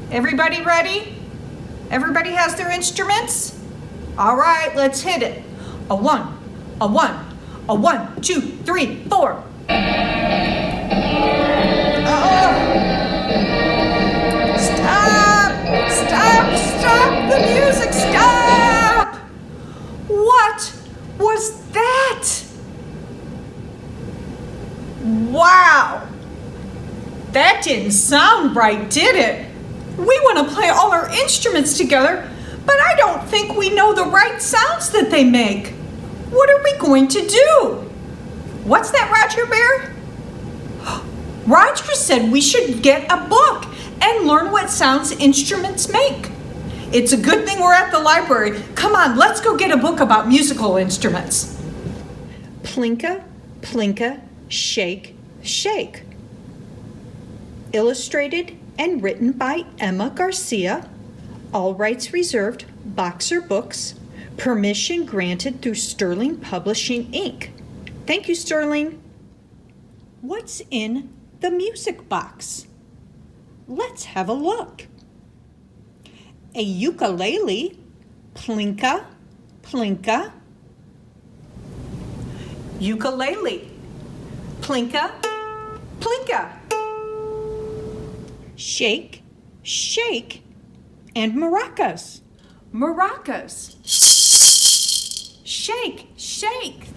Everybody ready? Everybody has their instruments? All right, let's hit it. A one, a one, a 1, 2, 3, 4. Stop the music, stop! What was that? Wow, that didn't sound right, did it? We want to play all our instruments together, but I don't think we know the right sounds that they make. What are we going to do? What's that, Roger Bear? Roger said we should get a book and learn what sounds instruments make. It's a good thing we're at the library. Come on, let's go get a book about musical instruments. Plinka, plinka, shake, shake. Illustrated and written by Emma Garcia. All rights reserved, Boxer Books. Permission granted through Sterling Publishing, Inc. Thank you, Sterling. What's in the music box? Let's have a look. A ukulele, plinka, plinka. Ukulele, plinka, plinka. Shake, shake, and maracas, maracas. Shake, shake.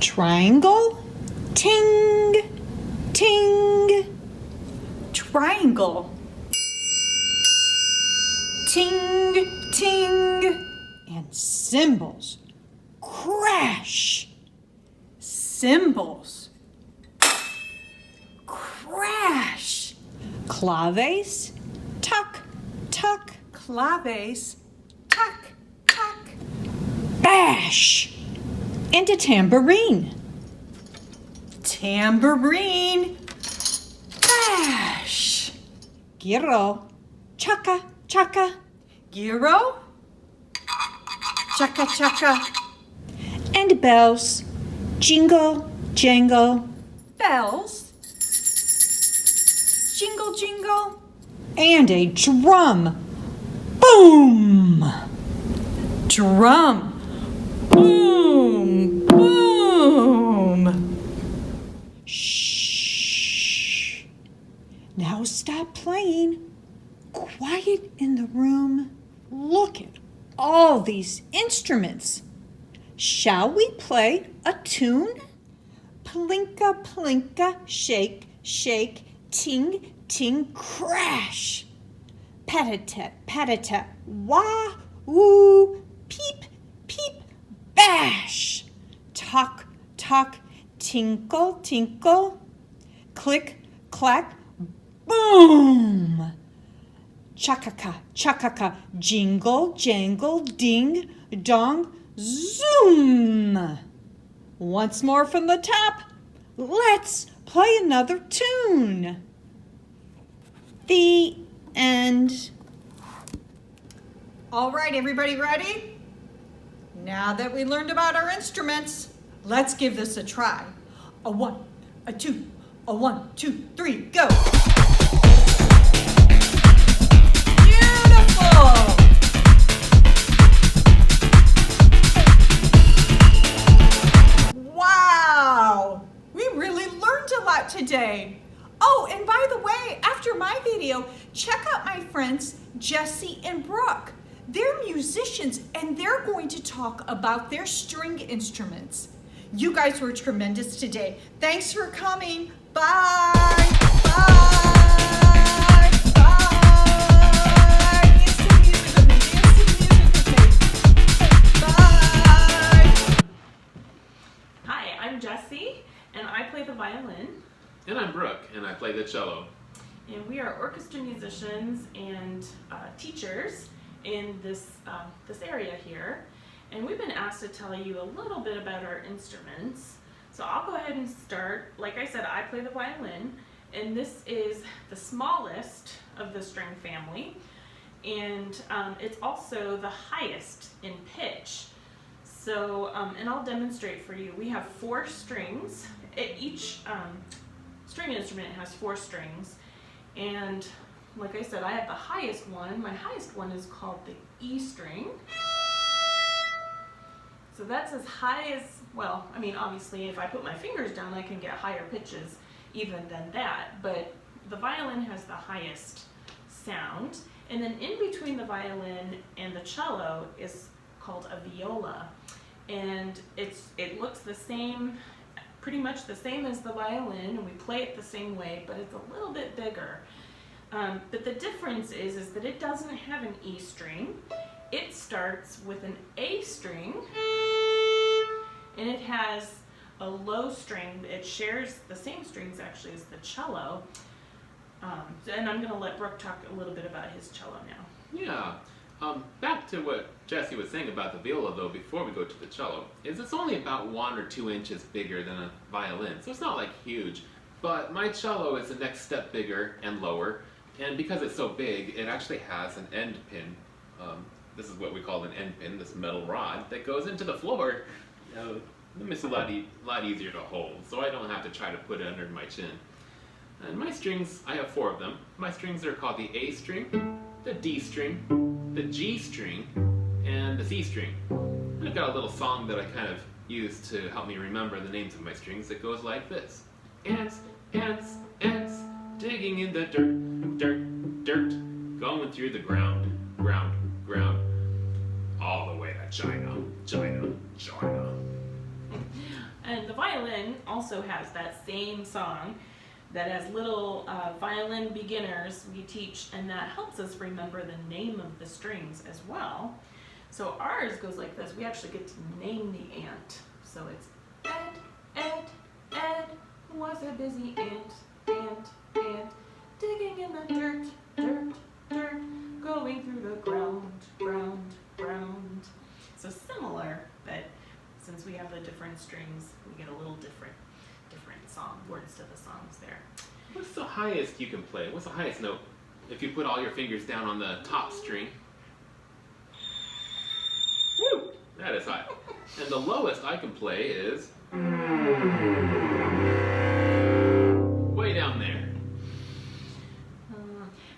Triangle, ting, ting. Triangle. Ting, ting. And cymbals. Crash. Cymbals. Crash. Claves. Tuck, tuck. Claves. Tuck, tuck. Bash. And a tambourine. Tambourine. Bash. Giro. Chaka, chaka. Giro. Chaka, chaka. And bells. Jingle, jangle. Bells. Jingle, jingle. And a drum. Boom. Drum. Boom, boom. Shh. Now stop playing. Quiet in the room. Look at all these instruments. Shall we play a tune? Plinka, plinka, shake, shake, ting, ting, crash. Pat-a-tat, pat-a-tat, wah, woo, peep, peep, bash. Tock, tock, tinkle, tinkle, click, clack, boom. Chakaka, chakaka, jingle, jangle, ding, dong, zoom. Once more from the top. Let's play another tune. The end. All right, everybody ready? Now that we learned about our instruments, let's give this a try. A 1, a 2, a 1, 2, 3, go. Beautiful. Wow, we really learned a lot today. Oh, and by the way, after my video, check out my friends Jessie and Brooke. They're musicians and they're going to talk about their string instruments. You guys were tremendous today. Thanks for coming. Bye. Bye. Bye. Dance to music with me. Dance to music with me. Bye. Hi, I'm Jessie and I play the violin. And I'm Brooke, and I play the cello. And we are orchestra musicians and teachers in this area here. And we've been asked to tell you a little bit about our instruments. So I'll go ahead and start. Like I said, I play the violin, and this is the smallest of the string family. And it's also the highest in pitch. So, and I'll demonstrate for you. We have 4 strings. Each string instrument has 4 strings, and like I said, I have the highest one. My highest one is called the E string. So that's as high as, well, I mean, obviously if I put my fingers down, I can get higher pitches even than that, but the violin has the highest sound. And then in between the violin and the cello is called a viola. And it looks the same, pretty much the same as the violin, and we play it the same way, but it's a little bit bigger. But the difference is that it doesn't have an E string. It starts with an A string, and it has a low string. It shares the same strings actually as the cello. And I'm going to let Brooke talk a little bit about his cello now. Yeah. Back to what Jessie was saying about the viola, though, before we go to the cello, is it's only about 1 or 2 inches bigger than a violin, so it's not like huge. But my cello is the next step bigger and lower, and because it's so big, it actually has an end pin. This is what we call an end pin, this metal rod that goes into the floor. It's a lot easier to hold, so I don't have to try to put it under my chin. And my strings, I have 4 of them. My strings are called the A string, the D string, the G string, and the C string. And I've got a little song that I kind of use to help me remember the names of my strings that goes like this. Ants, ants, ants, digging in the dirt, dirt, dirt, going through the ground, ground, ground, all the way to China, China, China. And the violin also has that same song that as little violin beginners we teach, and that helps us remember the name of the strings as well. So ours goes like this. We actually get to name the ant. So it's Ed was a busy ant, digging in the dirt, dirt, dirt, going through the ground, ground, ground. So similar, but since we have the different strings, we get a little different song words to the songs there. What's the highest you can play? What's the highest note? If you put all your fingers down on the top string. Woo! That is high. And the lowest I can play is way down there.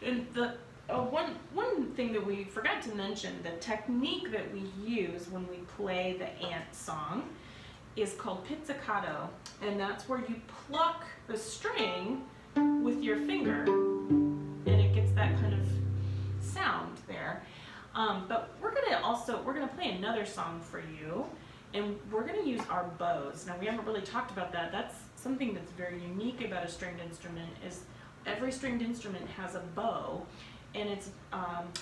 And the one thing that we forgot to mention, the technique that we use when we play the ant song is called pizzicato, and that's where you pluck the string with your finger, and it gets that kind of sound there. But we're gonna play another song for you, and we're gonna use our bows. Now we haven't really talked about that. That's something that's very unique about a stringed instrument. Is every stringed instrument has a bow, and it's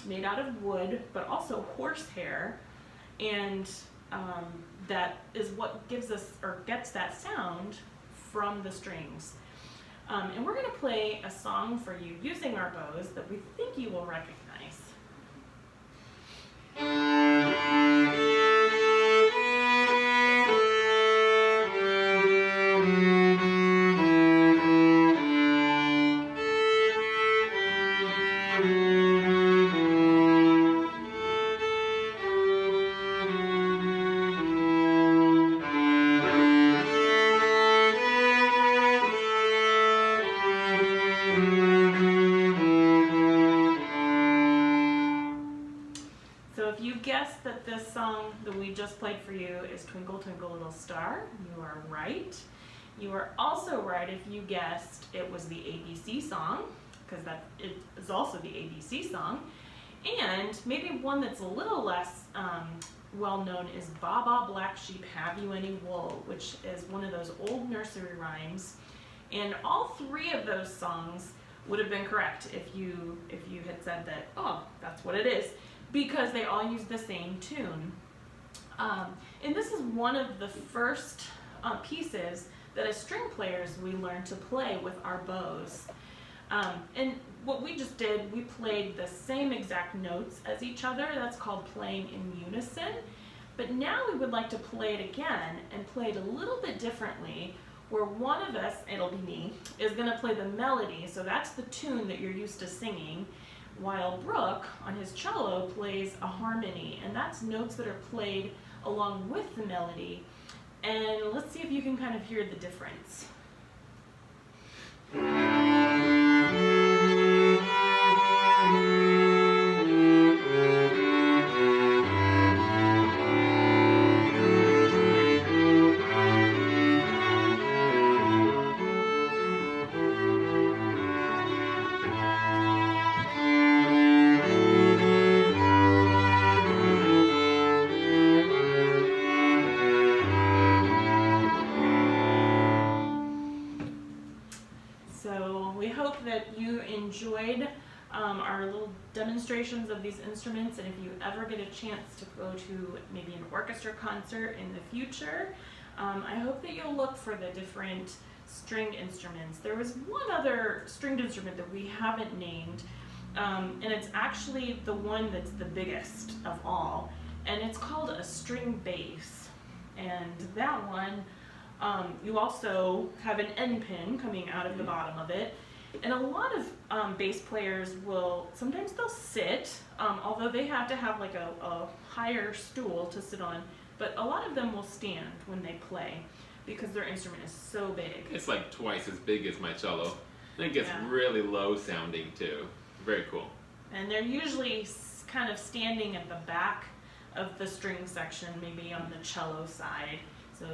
made out of wood, but also horsehair, and that is what gives us or gets that sound from the strings. And we're going to play a song for you using our bows that we think you will recognize. Guessed that this song that we just played for you is Twinkle Twinkle Little Star. You are right. You are also right if you guessed it was the ABC song, because it is also the ABC song. And maybe one that's a little less well known is Baa Baa Black Sheep, Have You Any Wool, which is one of those old nursery rhymes. And all 3 of those songs would have been correct if you had said that, oh, that's what it is, because they all use the same tune. And this is one of the first pieces that as string players we learn to play with our bows. And what we just did, we played the same exact notes as each other. That's called playing in unison. But now we would like to play it again and play it a little bit differently, where one of us, it'll be me, is gonna play the melody. So that's the tune that you're used to singing, while Brooke, on his cello, plays a harmony, and that's notes that are played along with the melody. And let's see if you can kind of hear the difference. enjoyed our little demonstrations of these instruments, and if you ever get a chance to go to maybe an orchestra concert in the future, I hope that you'll look for the different stringed instruments. There was one other stringed instrument that we haven't named, and it's actually the one that's the biggest of all, and it's called a string bass. And that one, you also have an end pin coming out of the bottom of it. And a lot of bass players sometimes they'll sit, although they have to have like a higher stool to sit on, but a lot of them will stand when they play because their instrument is so big. It's like twice as big as my cello. And it gets really low sounding too. Very cool. And they're usually kind of standing at the back of the string section, maybe on the cello side. So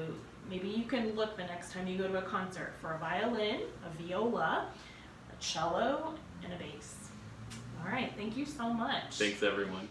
maybe you can look the next time you go to a concert for a violin, a viola, a cello, and a bass. All right, thank you so much. Thanks, everyone.